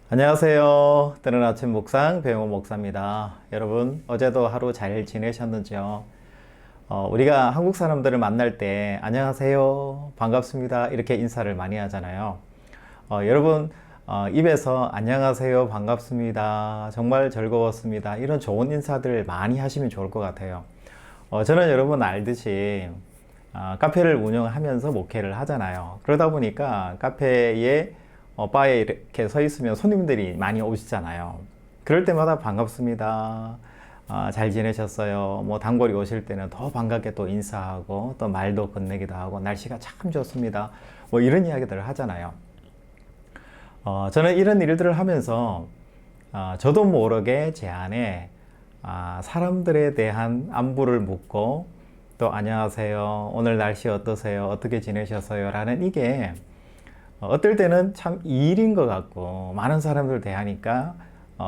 안녕하세요. 뜨는 아침 묵상 배용호 목사입니다. 여러분 어제도 하루 잘 지내셨는지요? 우리가 한국 사람들을 만날 때 안녕하세요, 반갑습니다 이렇게 인사를 많이 하잖아요. 여러분 입에서 안녕하세요, 반갑습니다, 정말 즐거웠습니다 이런 좋은 인사들 많이 하시면 좋을 것 같아요. 저는 여러분 알듯이 카페를 운영하면서 목회를 하잖아요. 그러다 보니까 카페에 바에 이렇게 서 있으면 손님들이 많이 오시잖아요. 그럴 때마다 반갑습니다, 잘 지내셨어요, 뭐 단골이 오실 때는 더 반갑게 또 인사하고 또 말도 건네기도 하고 날씨가 참 좋습니다 뭐 이런 이야기들을 하잖아요. 저는 이런 일들을 하면서 저도 모르게 제 안에 사람들에 대한 안부를 묻고 또 안녕하세요, 오늘 날씨 어떠세요, 어떻게 지내셨어요 라는 이게 어떨 때는 참 일인 것 같고 많은 사람들 대하니까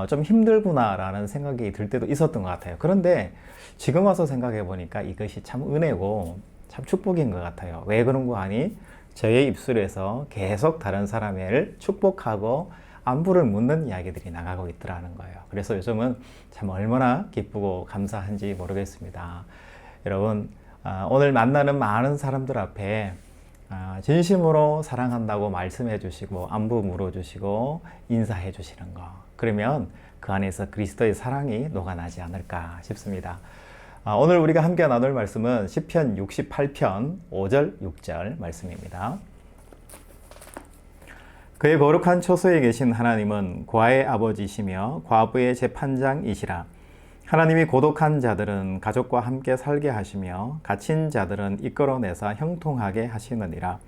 좀 힘들구나 라는 생각이 들 때도 있었던 것 같아요. 그런데 지금 와서 생각해 보니까 이것이 참 은혜고 참 축복인 것 같아요. 왜 그런 거 하니? 저의 입술에서 계속 다른 사람을 축복하고 안부를 묻는 이야기들이 나가고 있더라는 거예요. 그래서 요즘은 참 얼마나 기쁘고 감사한지 모르겠습니다. 여러분 오늘 만나는 많은 사람들 앞에 진심으로 사랑한다고 말씀해 주시고 안부 물어주시고 인사해 주시는 거, 그러면 그 안에서 그리스도의 사랑이 녹아나지 않을까 싶습니다. 오늘 우리가 함께 나눌 말씀은 시편 68편 5절 6절 말씀입니다. 그의 거룩한 처소에 계신 하나님은 고아의 아버지시며 과부의 재판장이시라. 하나님이 고독한 자들은 가족과 함께 살게 하시며 갇힌 자들은 이끌어내사 형통하게 하시느니라.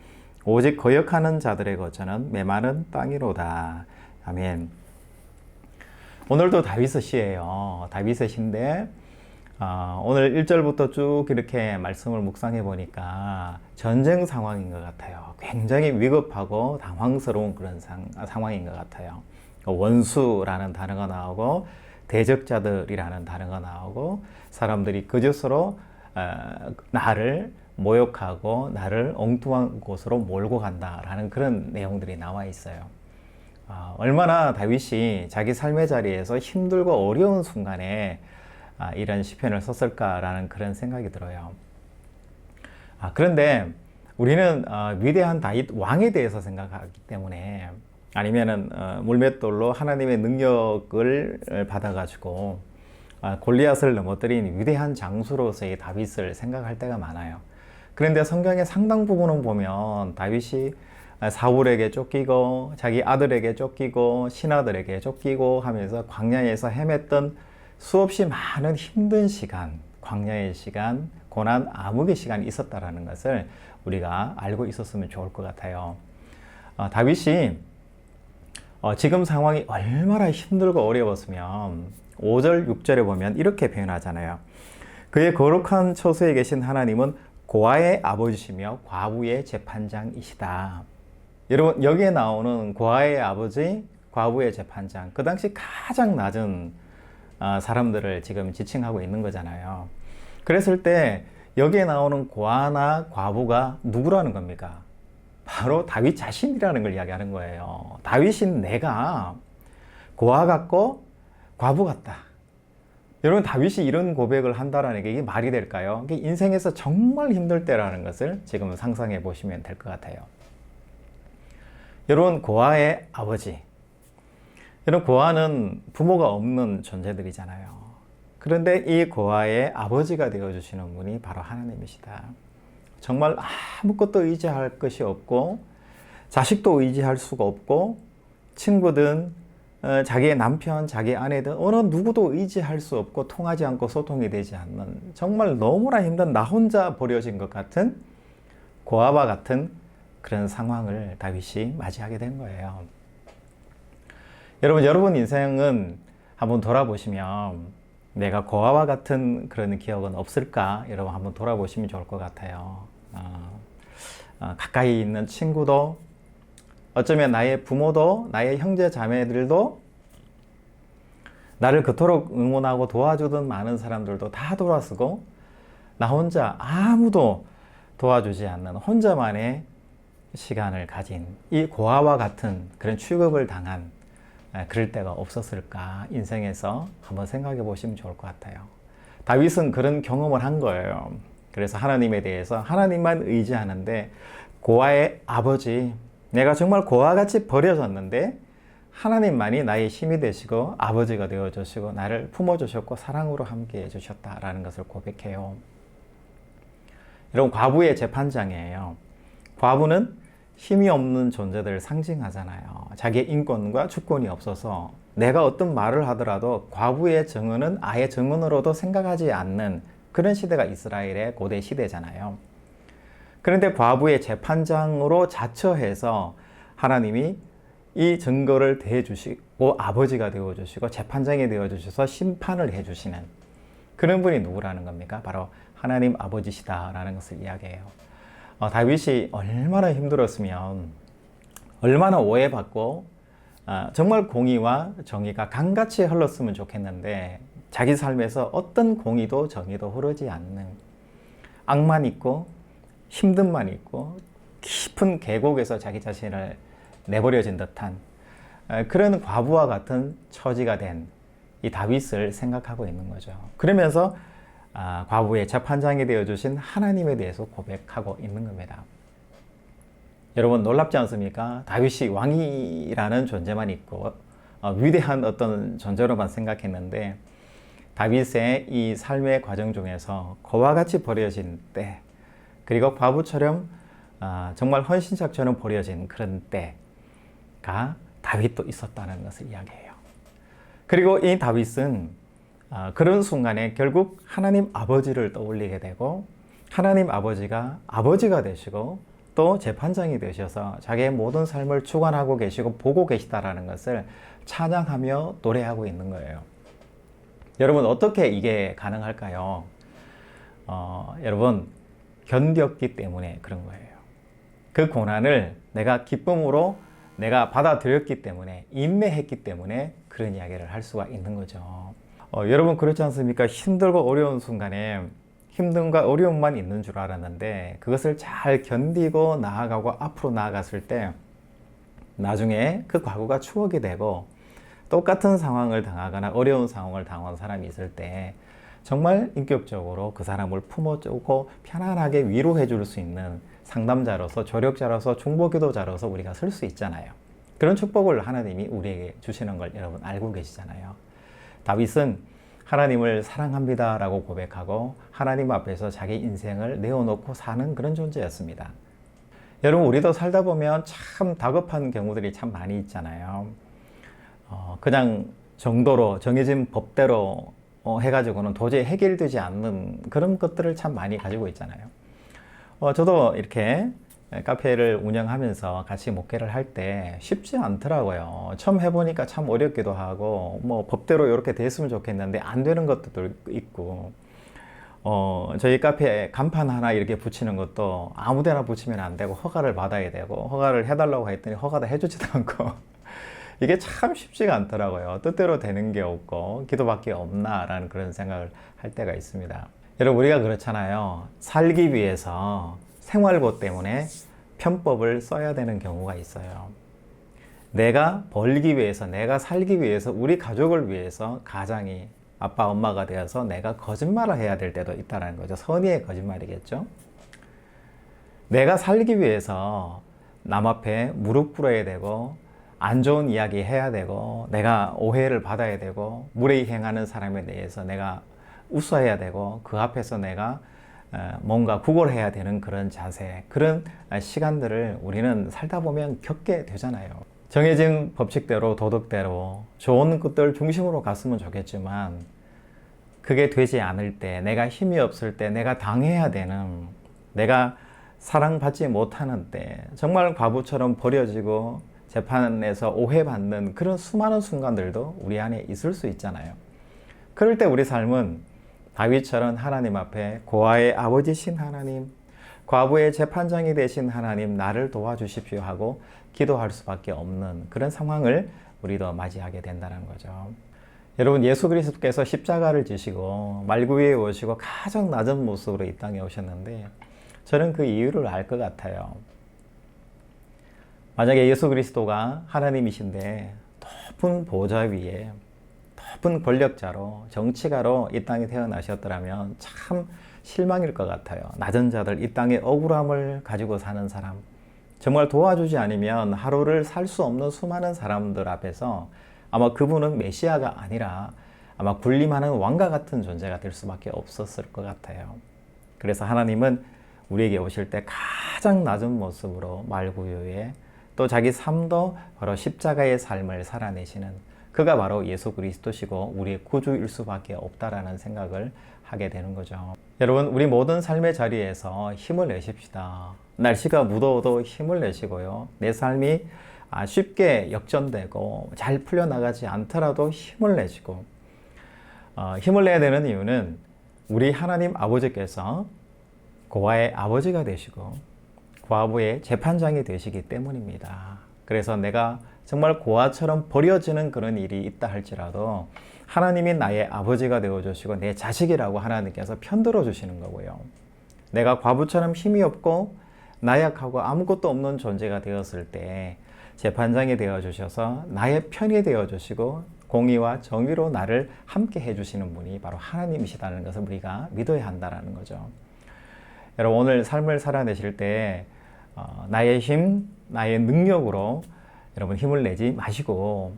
오직 거역하는 자들의 거처는 메마른 땅이로다. 아멘. 오늘도 다윗의 시예요. 다윗의 시인데 오늘 1절부터 쭉 이렇게 말씀을 묵상해 보니까 전쟁 상황인 것 같아요. 굉장히 위급하고 당황스러운 그런 상황인 것 같아요. 원수라는 단어가 나오고 대적자들이라는 단어가 나오고 사람들이 그저서로 나를 모욕하고 나를 엉뚱한 곳으로 몰고 간다라는 그런 내용들이 나와 있어요. 얼마나 다윗이 자기 삶의 자리에서 힘들고 어려운 순간에 이런 시편을 썼을까라는 그런 생각이 들어요. 그런데 우리는 위대한 다윗 왕에 대해서 생각하기 때문에, 아니면은 물맷돌로 하나님의 능력을 받아가지고 골리앗을 넘어뜨린 위대한 장수로서의 다윗을 생각할 때가 많아요. 그런데 성경의 상당 부분은 보면 다윗이 사울에게 쫓기고 자기 아들에게 쫓기고 신하들에게 쫓기고 하면서 광야에서 헤맸던 수없이 많은 힘든 시간, 광야의 시간, 고난 암흑의 시간이 있었다라는 것을 우리가 알고 있었으면 좋을 것 같아요. 다윗이 지금 상황이 얼마나 힘들고 어려웠으면 5절 6절에 보면 이렇게 표현하잖아요. 그의 거룩한 처소에 계신 하나님은 고아의 아버지시며 과부의 재판장이시다. 여러분 여기에 나오는 고아의 아버지, 과부의 재판장, 그 당시 가장 낮은 사람들을 지금 지칭하고 있는 거잖아요. 그랬을 때 여기에 나오는 고아나 과부가 누구라는 겁니까? 바로 다윗 자신이라는 걸 이야기하는 거예요. 다윗인 내가 고아 같고 과부 같다. 여러분 다윗이 이런 고백을 한다라는 게 이게 말이 될까요? 이게 인생에서 정말 힘들 때라는 것을 지금 상상해 보시면 될 것 같아요. 여러분 고아의 아버지, 여러분 고아는 부모가 없는 존재들이잖아요. 그런데 이 고아의 아버지가 되어주시는 분이 바로 하나님이시다. 정말 아무것도 의지할 것이 없고 자식도 의지할 수가 없고 친구든 자기의 남편, 자기 아내든 어느 누구도 의지할 수 없고 통하지 않고 소통이 되지 않는 정말 너무나 힘든 나 혼자 버려진 것 같은 고아와 같은 그런 상황을 다윗이 맞이하게 된 거예요. 여러분 인생은 한번 돌아보시면 내가 고아와 같은 그런 기억은 없을까? 여러분 한번 돌아보시면 좋을 것 같아요. 가까이 있는 친구도, 어쩌면 나의 부모도, 나의 형제 자매들도 나를 그토록 응원하고 도와주던 많은 사람들도 다 돌아서고 나 혼자 아무도 도와주지 않는 혼자만의 시간을 가진 이 고아와 같은 그런 취급을 당한 그럴 때가 없었을까 인생에서 한번 생각해 보시면 좋을 것 같아요. 다윗은 그런 경험을 한 거예요. 그래서 하나님에 대해서 하나님만 의지하는데 고아의 아버지, 내가 정말 고아같이 버려졌는데 하나님만이 나의 힘이 되시고 아버지가 되어주시고 나를 품어주셨고 사랑으로 함께 해주셨다라는 것을 고백해요. 여러분, 과부의 재판장이에요. 과부는 힘이 없는 존재들을 상징하잖아요. 자기의 인권과 주권이 없어서 내가 어떤 말을 하더라도 과부의 증언은 아예 증언으로도 생각하지 않는 그런 시대가 이스라엘의 고대 시대잖아요. 그런데 과부의 재판장으로 자처해서 하나님이 이 증거를 대해주시고 아버지가 되어주시고 재판장이 되어주셔서 심판을 해주시는 그런 분이 누구라는 겁니까? 바로 하나님 아버지시다라는 것을 이야기해요. 다윗이 얼마나 힘들었으면 얼마나 오해받고 정말 공의와 정의가 강같이 흘렀으면 좋겠는데 자기 삶에서 어떤 공의도 정의도 흐르지 않는 악만 있고 힘듦만 있고 깊은 계곡에서 자기 자신을 내버려진 듯한 그런 과부와 같은 처지가 된 이 다윗을 생각하고 있는 거죠. 그러면서 과부의 재판장이 되어주신 하나님에 대해서 고백하고 있는 겁니다. 여러분, 놀랍지 않습니까? 다윗이 왕이라는 존재만 있고 위대한 어떤 존재로만 생각했는데 다윗의 이 삶의 과정 중에서 고와 같이 버려진 때, 그리고 과부처럼 정말 헌신짝처럼 버려진 그런 때가 다윗도 있었다는 것을 이야기해요. 그리고 이 다윗은 그런 순간에 결국 하나님 아버지를 떠올리게 되고 하나님 아버지가 아버지가 되시고 또 재판장이 되셔서 자기의 모든 삶을 주관하고 계시고 보고 계시다라는 것을 찬양하며 노래하고 있는 거예요. 여러분, 어떻게 이게 가능할까요? 여러분, 견뎠기 때문에 그런 거예요. 그 고난을 내가 기쁨으로 내가 받아들였기 때문에, 인내했기 때문에 그런 이야기를 할 수가 있는 거죠. 여러분, 그렇지 않습니까? 힘들고 어려운 순간에 힘듦과 어려움만 있는 줄 알았는데 그것을 잘 견디고 나아가고 앞으로 나아갔을 때 나중에 그 과거가 추억이 되고 똑같은 상황을 당하거나 어려운 상황을 당한 사람이 있을 때 정말 인격적으로 그 사람을 품어주고 편안하게 위로해 줄 수 있는 상담자로서, 조력자로서, 중보기도자로서 우리가 설 수 있잖아요. 그런 축복을 하나님이 우리에게 주시는 걸 여러분 알고 계시잖아요. 다윗은 하나님을 사랑합니다 라고 고백하고 하나님 앞에서 자기 인생을 내어놓고 사는 그런 존재였습니다. 여러분, 우리도 살다 보면 참 다급한 경우들이 참 많이 있잖아요. 그냥 정도로 정해진 법대로 해가지고는 도저히 해결되지 않는 그런 것들을 참 많이 가지고 있잖아요. 저도 이렇게 카페를 운영하면서 같이 목회를 할 때 쉽지 않더라고요. 처음 해보니까 참 어렵기도 하고 뭐 법대로 이렇게 됐으면 좋겠는데 안 되는 것도 있고 저희 카페에 간판 하나 이렇게 붙이는 것도 아무 데나 붙이면 안 되고 허가를 받아야 되고 허가를 해달라고 했더니 허가도 해주지도 않고 이게 참 쉽지가 않더라고요. 뜻대로 되는 게 없고 기도밖에 없나라는 그런 생각을 할 때가 있습니다. 여러분, 우리가 그렇잖아요. 살기 위해서 생활고 때문에 편법을 써야 되는 경우가 있어요. 내가 벌기 위해서, 내가 살기 위해서, 우리 가족을 위해서 가장이 아빠, 엄마가 되어서 내가 거짓말을 해야 될 때도 있다는 거죠. 선의의 거짓말이겠죠. 내가 살기 위해서 남 앞에 무릎 꿇어야 되고 안 좋은 이야기 해야 되고 내가 오해를 받아야 되고 무례히 행하는 사람에 대해서 내가 웃어야 되고 그 앞에서 내가 뭔가 구걸해야 되는 그런 자세, 그런 시간들을 우리는 살다 보면 겪게 되잖아요. 정해진 법칙대로 도덕대로 좋은 것들 중심으로 갔으면 좋겠지만 그게 되지 않을 때, 내가 힘이 없을 때, 내가 당해야 되는, 내가 사랑받지 못하는 때 정말 과부처럼 버려지고 재판에서 오해받는 그런 수많은 순간들도 우리 안에 있을 수 있잖아요. 그럴 때 우리 삶은 다윗처럼 하나님 앞에 고아의 아버지신 하나님, 과부의 재판장이 되신 하나님, 나를 도와주십시오 하고 기도할 수밖에 없는 그런 상황을 우리도 맞이하게 된다는 거죠. 여러분, 예수 그리스도께서 십자가를 지시고 말구 위에 오시고 가장 낮은 모습으로 이 땅에 오셨는데 저는 그 이유를 알 것 같아요. 만약에 예수 그리스도가 하나님이신데 높은 보좌 위에 높은 권력자로 정치가로 이 땅에 태어나셨더라면 참 실망일 것 같아요. 낮은 자들, 이 땅의 억울함을 가지고 사는 사람, 정말 도와주지 않으면 하루를 살 수 없는 수많은 사람들 앞에서 아마 그분은 메시아가 아니라 아마 군림하는 왕과 같은 존재가 될 수밖에 없었을 것 같아요. 그래서 하나님은 우리에게 오실 때 가장 낮은 모습으로 말구유에 또 자기 삶도 바로 십자가의 삶을 살아내시는 그가 바로 예수 그리스도시고 우리의 구주일 수밖에 없다라는 생각을 하게 되는 거죠. 여러분, 우리 모든 삶의 자리에서 힘을 내십시다. 날씨가 무더워도 힘을 내시고요. 내 삶이 쉽게 역전되고 잘 풀려나가지 않더라도 힘을 내시고 힘을 내야 되는 이유는 우리 하나님 아버지께서 고아의 아버지가 되시고 과부의 재판장이 되시기 때문입니다. 그래서 내가 정말 고아처럼 버려지는 그런 일이 있다 할지라도 하나님이 나의 아버지가 되어주시고 내 자식이라고 하나님께서 편들어 주시는 거고요. 내가 과부처럼 힘이 없고 나약하고 아무것도 없는 존재가 되었을 때 재판장이 되어주셔서 나의 편이 되어주시고 공의와 정의로 나를 함께 해주시는 분이 바로 하나님이시다는 것을 우리가 믿어야 한다는 거죠. 여러분, 오늘 삶을 살아내실 때 나의 힘, 나의 능력으로 여러분 힘을 내지 마시고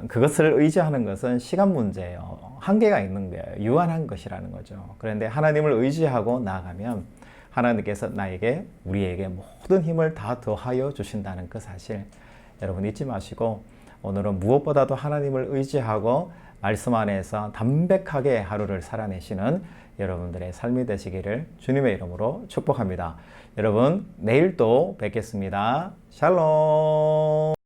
그것을 의지하는 것은 시간 문제예요. 한계가 있는 거예요. 유한한 것이라는 거죠. 그런데 하나님을 의지하고 나아가면 하나님께서 나에게, 우리에게 모든 힘을 다 더하여 주신다는 그 사실 여러분 잊지 마시고 오늘은 무엇보다도 하나님을 의지하고 말씀 안에서 담백하게 하루를 살아내시는 여러분들의 삶이 되시기를 주님의 이름으로 축복합니다. 여러분, 내일 또 뵙겠습니다. 샬롬.